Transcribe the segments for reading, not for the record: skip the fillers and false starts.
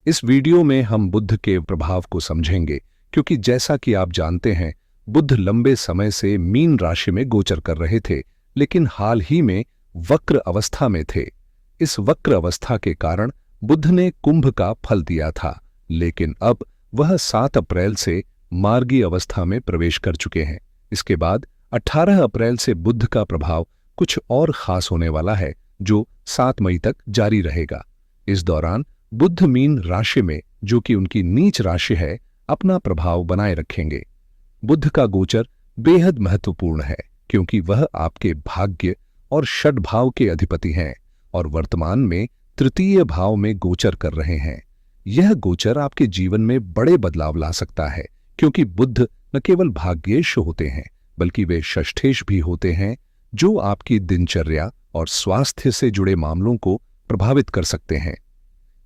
इस वीडियो में हम बुध के प्रभाव को समझेंगे, क्योंकि जैसा कि आप जानते हैं, बुध लंबे समय से मीन राशि में गोचर कर रहे थे, लेकिन हाल ही में वक्र अवस्था में थे। इस वक्र अवस्था के कारण बुध ने कुंभ का फल दिया था, लेकिन अब वह 7 अप्रैल से मार्गी अवस्था में प्रवेश कर चुके हैं। इसके बाद 18 अप्रैल से बुध का प्रभाव कुछ और खास होने वाला है, जो 7 मई तक जारी रहेगा। इस दौरान बुध मीन राशि में, जो कि उनकी नीच राशि है, अपना प्रभाव बनाए रखेंगे। बुध का गोचर बेहद महत्वपूर्ण है, क्योंकि वह आपके भाग्य और षड्भाव के अधिपति हैं और वर्तमान में तृतीय भाव में गोचर कर रहे हैं। यह गोचर आपके जीवन में बड़े बदलाव ला सकता है, क्योंकि बुध न केवल भाग्येश होते हैं, बल्कि वे षष्ठेश भी होते हैं, जो आपकी दिनचर्या और स्वास्थ्य से जुड़े मामलों को प्रभावित कर सकते हैं।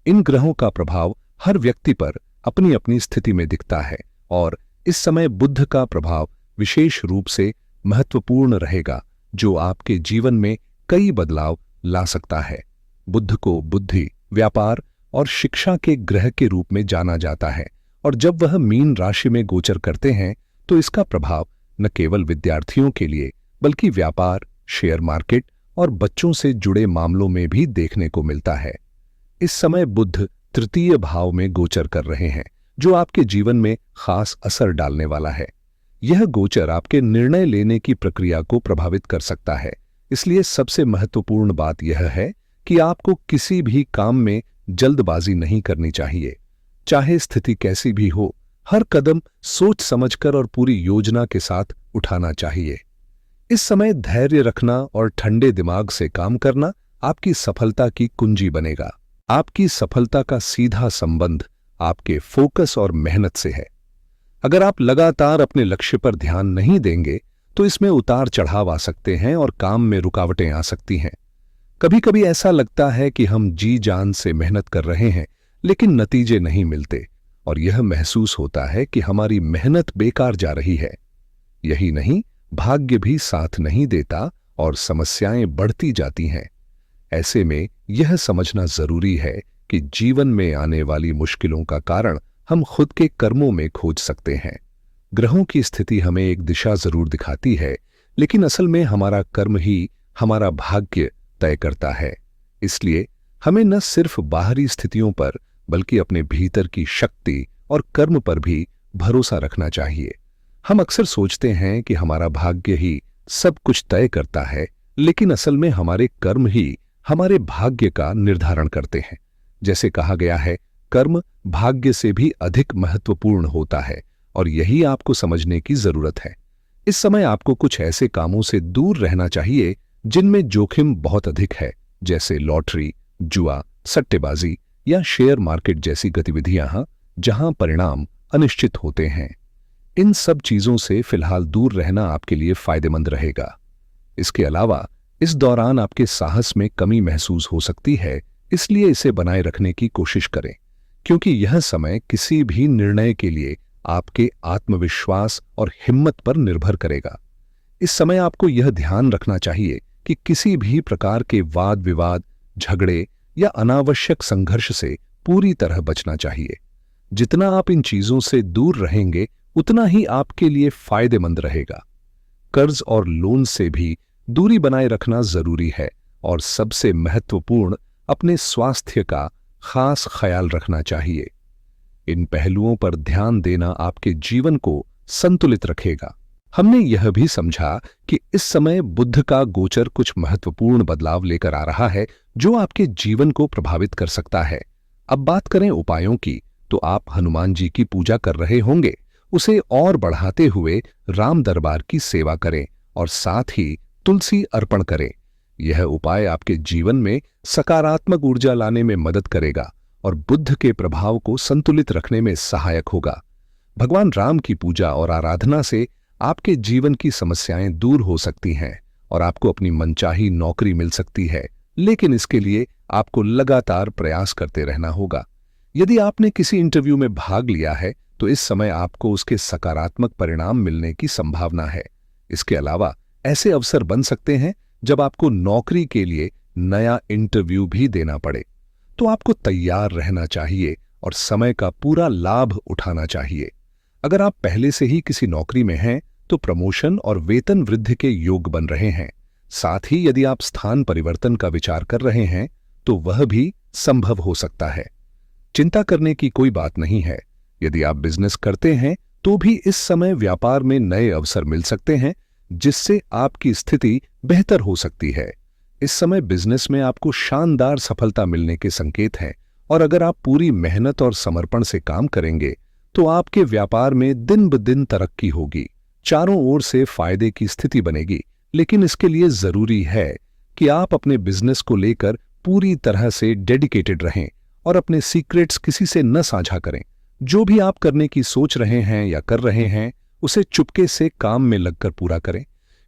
इन ग्रहों का प्रभाव हर व्यक्ति पर अपनी अपनी स्थिति में दिखता है और इस समय बुध का प्रभाव विशेष रूप से महत्वपूर्ण रहेगा, जो आपके जीवन में कई बदलाव ला सकता है। बुध को बुद्धि, व्यापार और शिक्षा के ग्रह के रूप में जाना जाता है और जब वह मीन राशि में गोचर करते हैं तो इसका प्रभाव न केवल विद्यार्थियों के लिए, बल्कि व्यापार, शेयर मार्केट और बच्चों से जुड़े मामलों में भी देखने को मिलता है। इस समय बुध तृतीय भाव में गोचर कर रहे हैं, जो आपके जीवन में खास असर डालने वाला है। यह गोचर आपके निर्णय लेने की प्रक्रिया को प्रभावित कर सकता है, इसलिए सबसे महत्वपूर्ण बात यह है कि आपको किसी भी काम में जल्दबाजी नहीं करनी चाहिए। चाहे स्थिति कैसी भी हो, हर कदम सोच समझकर और पूरी योजना के साथ उठाना चाहिए। इस समय धैर्य रखना और ठंडे दिमाग से काम करना आपकी सफलता की कुंजी बनेगा। आपकी सफलता का सीधा संबंध आपके फोकस और मेहनत से है। अगर आप लगातार अपने लक्ष्य पर ध्यान नहीं देंगे तो इसमें उतार चढ़ाव आ सकते हैं और काम में रुकावटें आ सकती हैं। कभी कभी ऐसा लगता है कि हम जी जान से मेहनत कर रहे हैं, लेकिन नतीजे नहीं मिलते और यह महसूस होता है कि हमारी मेहनत बेकार जा रही है। यही नहीं, भाग्य भी साथ नहीं देता और समस्याएं बढ़ती जाती हैं। ऐसे में यह समझना जरूरी है कि जीवन में आने वाली मुश्किलों का कारण हम खुद के कर्मों में खोज सकते हैं। ग्रहों की स्थिति हमें एक दिशा जरूर दिखाती है, लेकिन असल में हमारा कर्म ही हमारा भाग्य तय करता है। इसलिए हमें न सिर्फ बाहरी स्थितियों पर, बल्कि अपने भीतर की शक्ति और कर्म पर भी भरोसा रखना चाहिए। हम अक्सर सोचते हैं कि हमारा भाग्य ही सब कुछ तय करता है, लेकिन असल में हमारे कर्म ही हमारे भाग्य का निर्धारण करते हैं। जैसे कहा गया है, कर्म भाग्य से भी अधिक महत्वपूर्ण होता है और यही आपको समझने की जरूरत है। इस समय आपको कुछ ऐसे कामों से दूर रहना चाहिए जिनमें जोखिम बहुत अधिक है, जैसे लॉटरी, जुआ, सट्टेबाजी या शेयर मार्केट जैसी गतिविधियां, जहां परिणाम अनिश्चित होते हैं। इन सब चीजों से फिलहाल दूर रहना आपके लिए फायदेमंद रहेगा। इसके अलावा इस दौरान आपके साहस में कमी महसूस हो सकती है, इसलिए इसे बनाए रखने की कोशिश करें, क्योंकि यह समय किसी भी निर्णय के लिए आपके आत्मविश्वास और हिम्मत पर निर्भर करेगा। इस समय आपको यह ध्यान रखना चाहिए कि किसी भी प्रकार के वाद विवाद, झगड़े या अनावश्यक संघर्ष से पूरी तरह बचना चाहिए। जितना आप इन चीजों से दूर रहेंगे, उतना ही आपके लिए फायदेमंद रहेगा। कर्ज और लोन से भी दूरी बनाए रखना जरूरी है और सबसे महत्वपूर्ण, अपने स्वास्थ्य का खास ख्याल रखना चाहिए। इन पहलुओं पर ध्यान देना आपके जीवन को संतुलित रखेगा। हमने यह भी समझा कि इस समय बुध का गोचर कुछ महत्वपूर्ण बदलाव लेकर आ रहा है, जो आपके जीवन को प्रभावित कर सकता है। अब बात करें उपायों की, तो आप हनुमान जी की पूजा कर रहे होंगे। उसे और बढ़ाते हुए राम दरबार की सेवा करें और साथ ही तुलसी अर्पण करें। यह उपाय आपके जीवन में सकारात्मक ऊर्जा लाने में मदद करेगा और बुध के प्रभाव को संतुलित रखने में सहायक होगा। भगवान राम की पूजा और आराधना से आपके जीवन की समस्याएं दूर हो सकती हैं और आपको अपनी मनचाही नौकरी मिल सकती है, लेकिन इसके लिए आपको लगातार प्रयास करते रहना होगा। यदि आपने किसी इंटरव्यू में भाग लिया है, तो इस समय आपको उसके सकारात्मक परिणाम मिलने की संभावना है। इसके अलावा ऐसे अवसर बन सकते हैं जब आपको नौकरी के लिए नया इंटरव्यू भी देना पड़े, तो आपको तैयार रहना चाहिए और समय का पूरा लाभ उठाना चाहिए। अगर आप पहले से ही किसी नौकरी में हैं तो प्रमोशन और वेतन वृद्धि के योग बन रहे हैं। साथ ही यदि आप स्थान परिवर्तन का विचार कर रहे हैं तो वह भी संभव हो सकता है। चिंता करने की कोई बात नहीं है। यदि आप बिजनेस करते हैं तो भी इस समय व्यापार में नए अवसर मिल सकते हैं, जिससे आपकी स्थिति बेहतर हो सकती है। इस समय बिजनेस में आपको शानदार सफलता मिलने के संकेत हैं, और अगर आप पूरी मेहनत और समर्पण से काम करेंगे तो आपके व्यापार में दिन ब दिन तरक्की होगी। चारों ओर से फायदे की स्थिति बनेगी, लेकिन इसके लिए जरूरी है कि आप अपने बिजनेस को लेकर पूरी तरह से डेडिकेटेड रहें और अपने सीक्रेट्स किसी से न साझा करें। जो भी आप करने की सोच रहे हैं या कर रहे हैं उसे चुपके से काम में लगकर पूरा करें,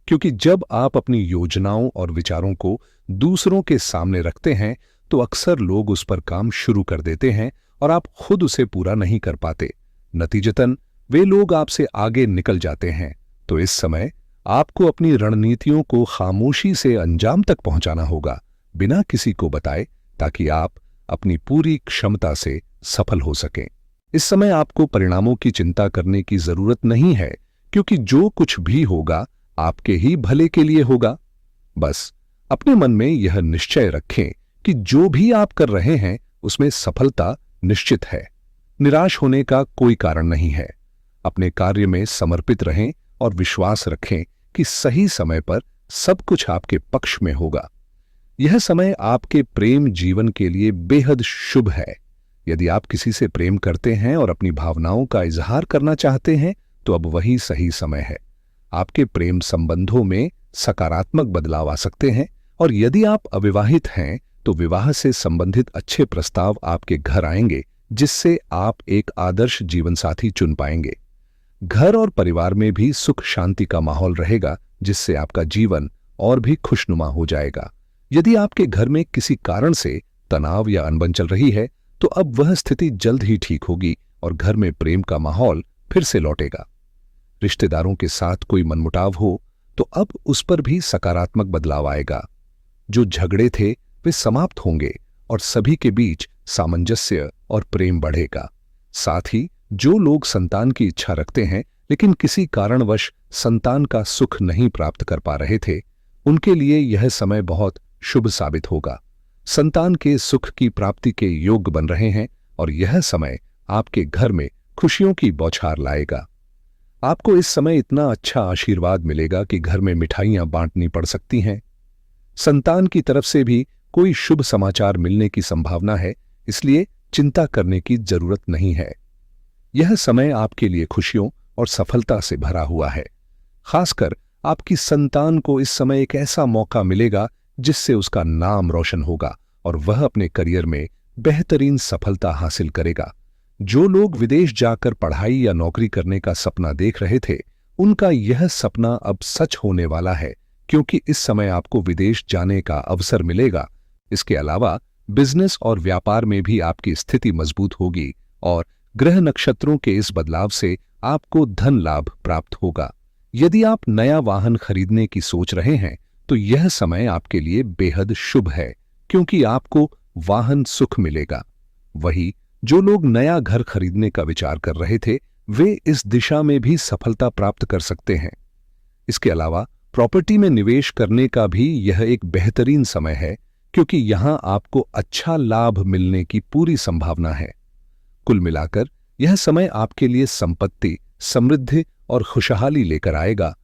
क्योंकि जब आप अपनी योजनाओं और विचारों को दूसरों के सामने रखते हैं तो अक्सर लोग उस पर काम शुरू कर देते हैं और आप खुद उसे पूरा नहीं कर पाते। नतीजतन वे लोग आपसे आगे निकल जाते हैं। तो इस समय आपको अपनी रणनीतियों को खामोशी से अंजाम तक पहुंचाना होगा, बिना किसी को बताए, ताकि आप अपनी पूरी क्षमता से सफल हो सकें। इस समय आपको परिणामों की चिंता करने की जरूरत नहीं है, क्योंकि जो कुछ भी होगा आपके ही भले के लिए होगा। बस अपने मन में यह निश्चय रखें कि जो भी आप कर रहे हैं उसमें सफलता निश्चित है। निराश होने का कोई कारण नहीं है। अपने कार्य में समर्पित रहें और विश्वास रखें कि सही समय पर सब कुछ आपके पक्ष में होगा। यह समय आपके प्रेम जीवन के लिए बेहद शुभ है। यदि आप किसी से प्रेम करते हैं और अपनी भावनाओं का इजहार करना चाहते हैं तो अब वही सही समय है। आपके प्रेम संबंधों में सकारात्मक बदलाव आ सकते हैं, और यदि आप अविवाहित हैं तो विवाह से संबंधित अच्छे प्रस्ताव आपके घर आएंगे, जिससे आप एक आदर्श जीवनसाथी चुन पाएंगे। घर और परिवार में भी सुख शांति का माहौल रहेगा, जिससे आपका जीवन और भी खुशनुमा हो जाएगा। यदि आपके घर में किसी कारण से तनाव या अनबन चल रही है तो अब वह स्थिति जल्द ही ठीक होगी और घर में प्रेम का माहौल फिर से लौटेगा। रिश्तेदारों के साथ कोई मनमुटाव हो तो अब उस पर भी सकारात्मक बदलाव आएगा। जो झगड़े थे वे समाप्त होंगे और सभी के बीच सामंजस्य और प्रेम बढ़ेगा। साथ ही जो लोग संतान की इच्छा रखते हैं लेकिन किसी कारणवश संतान का सुख नहीं प्राप्त कर पा रहे थे, उनके लिए यह समय बहुत शुभ साबित होगा। संतान के सुख की प्राप्ति के योग बन रहे हैं और यह समय आपके घर में खुशियों की बौछार लाएगा। आपको इस समय इतना अच्छा आशीर्वाद मिलेगा कि घर में मिठाइयां बांटनी पड़ सकती हैं। संतान की तरफ से भी कोई शुभ समाचार मिलने की संभावना है, इसलिए चिंता करने की जरूरत नहीं है। यह समय आपके लिए खुशियों और सफलता से भरा हुआ है। खासकर आपकी संतान को इस समय एक ऐसा मौका मिलेगा जिससे उसका नाम रोशन होगा और वह अपने करियर में बेहतरीन सफलता हासिल करेगा। जो लोग विदेश जाकर पढ़ाई या नौकरी करने का सपना देख रहे थे, उनका यह सपना अब सच होने वाला है, क्योंकि इस समय आपको विदेश जाने का अवसर मिलेगा। इसके अलावा बिजनेस और व्यापार में भी आपकी स्थिति मजबूत होगी और ग्रह नक्षत्रों के इस बदलाव से आपको धन लाभ प्राप्त होगा। यदि आप नया वाहन खरीदने की सोच रहे हैं तो यह समय आपके लिए बेहद शुभ है, क्योंकि आपको वाहन सुख मिलेगा। वही जो लोग नया घर खरीदने का विचार कर रहे थे, वे इस दिशा में भी सफलता प्राप्त कर सकते हैं। इसके अलावा प्रॉपर्टी में निवेश करने का भी यह एक बेहतरीन समय है, क्योंकि यहां आपको अच्छा लाभ मिलने की पूरी संभावना है। कुल मिलाकर यह समय आपके लिए संपत्ति, समृद्धि और खुशहाली लेकर आएगा।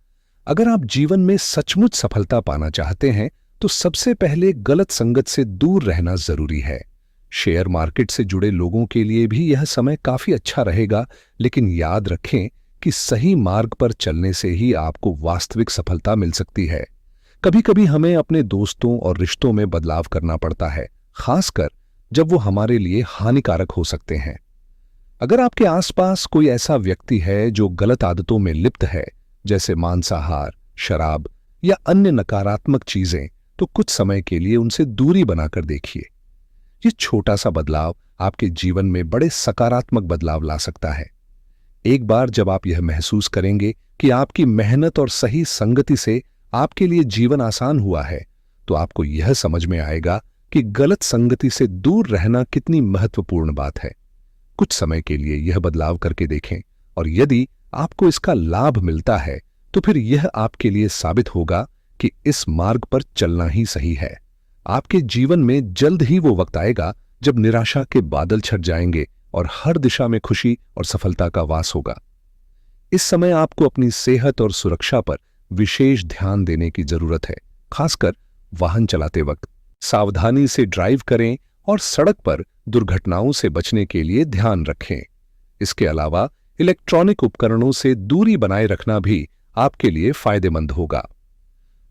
अगर आप जीवन में सचमुच सफलता पाना चाहते हैं तो सबसे पहले गलत संगत से दूर रहना जरूरी है। शेयर मार्केट से जुड़े लोगों के लिए भी यह समय काफी अच्छा रहेगा, लेकिन याद रखें कि सही मार्ग पर चलने से ही आपको वास्तविक सफलता मिल सकती है। कभी-कभी हमें अपने दोस्तों और रिश्तों में बदलाव करना पड़ता है, खासकर जब वो हमारे लिए हानिकारक हो सकते हैं। अगर आपके आसपास कोई ऐसा व्यक्ति है जो गलत आदतों में लिप्त है, जैसे मांसाहार, शराब या अन्य नकारात्मक चीजें, तो कुछ समय के लिए उनसे दूरी बनाकर देखिए। ये छोटा सा बदलाव आपके जीवन में बड़े सकारात्मक बदलाव ला सकता है। एक बार जब आप यह महसूस करेंगे कि आपकी मेहनत और सही संगति से आपके लिए जीवन आसान हुआ है, तो आपको यह समझ में आएगा कि गलत संगति से दूर रहना कितनी महत्वपूर्ण बात है। कुछ समय के लिए यह बदलाव करके देखें, और यदि आपको इसका लाभ मिलता है तो फिर यह आपके लिए साबित होगा कि इस मार्ग पर चलना ही सही है। आपके जीवन में जल्द ही वो वक्त आएगा जब निराशा के बादल छट जाएंगे और हर दिशा में खुशी और सफलता का वास होगा। इस समय आपको अपनी सेहत और सुरक्षा पर विशेष ध्यान देने की जरूरत है, खासकर वाहन चलाते वक्त। सावधानी से ड्राइव करें और सड़क पर दुर्घटनाओं से बचने के लिए ध्यान रखें। इसके अलावा इलेक्ट्रॉनिक उपकरणों से दूरी बनाए रखना भी आपके लिए फायदेमंद होगा।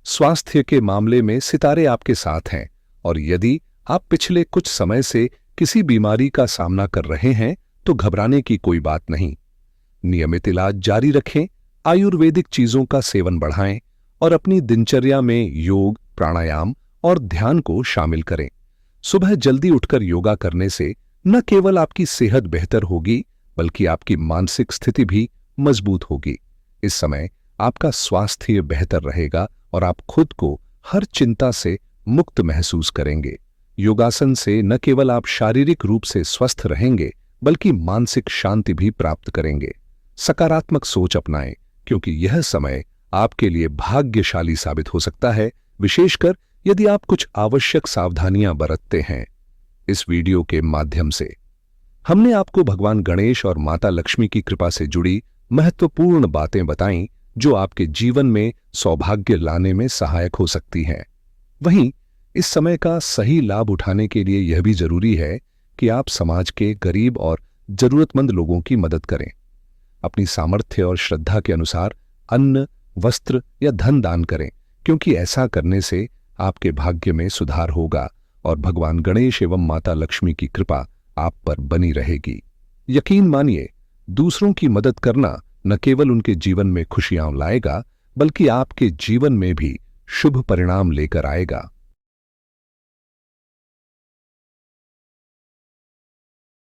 स्वास्थ्य के मामले में सितारे आपके साथ हैं, और यदि आप पिछले कुछ समय से किसी बीमारी का सामना कर रहे हैं तो घबराने की कोई बात नहीं। नियमित इलाज जारी रखें, आयुर्वेदिक चीजों का सेवन बढ़ाएं और अपनी दिनचर्या में योग, प्राणायाम और ध्यान को शामिल करें। सुबह जल्दी उठकर योगा करने से न केवल आपकी सेहत बेहतर होगी बल्कि आपकी मानसिक स्थिति भी मजबूत होगी। इस समय आपका स्वास्थ्य बेहतर रहेगा और आप खुद को हर चिंता से मुक्त महसूस करेंगे। योगासन से न केवल आप शारीरिक रूप से स्वस्थ रहेंगे बल्कि मानसिक शांति भी प्राप्त करेंगे। सकारात्मक सोच अपनाएं, क्योंकि यह समय आपके लिए भाग्यशाली साबित हो सकता है, विशेषकर यदि आप कुछ आवश्यक सावधानियां बरतते हैं। इस वीडियो के माध्यम से हमने आपको भगवान गणेश और माता लक्ष्मी की कृपा से जुड़ी महत्वपूर्ण बातें बताईं जो आपके जीवन में सौभाग्य लाने में सहायक हो सकती हैं। वहीं इस समय का सही लाभ उठाने के लिए यह भी जरूरी है कि आप समाज के गरीब और जरूरतमंद लोगों की मदद करें। अपनी सामर्थ्य और श्रद्धा के अनुसार अन्न, वस्त्र या धन दान करें, क्योंकि ऐसा करने से आपके भाग्य में सुधार होगा और भगवान गणेश एवं माता लक्ष्मी की कृपा आप पर बनी रहेगी। यकीन मानिए, दूसरों की मदद करना न केवल उनके जीवन में खुशियां लाएगा बल्कि आपके जीवन में भी शुभ परिणाम लेकर आएगा।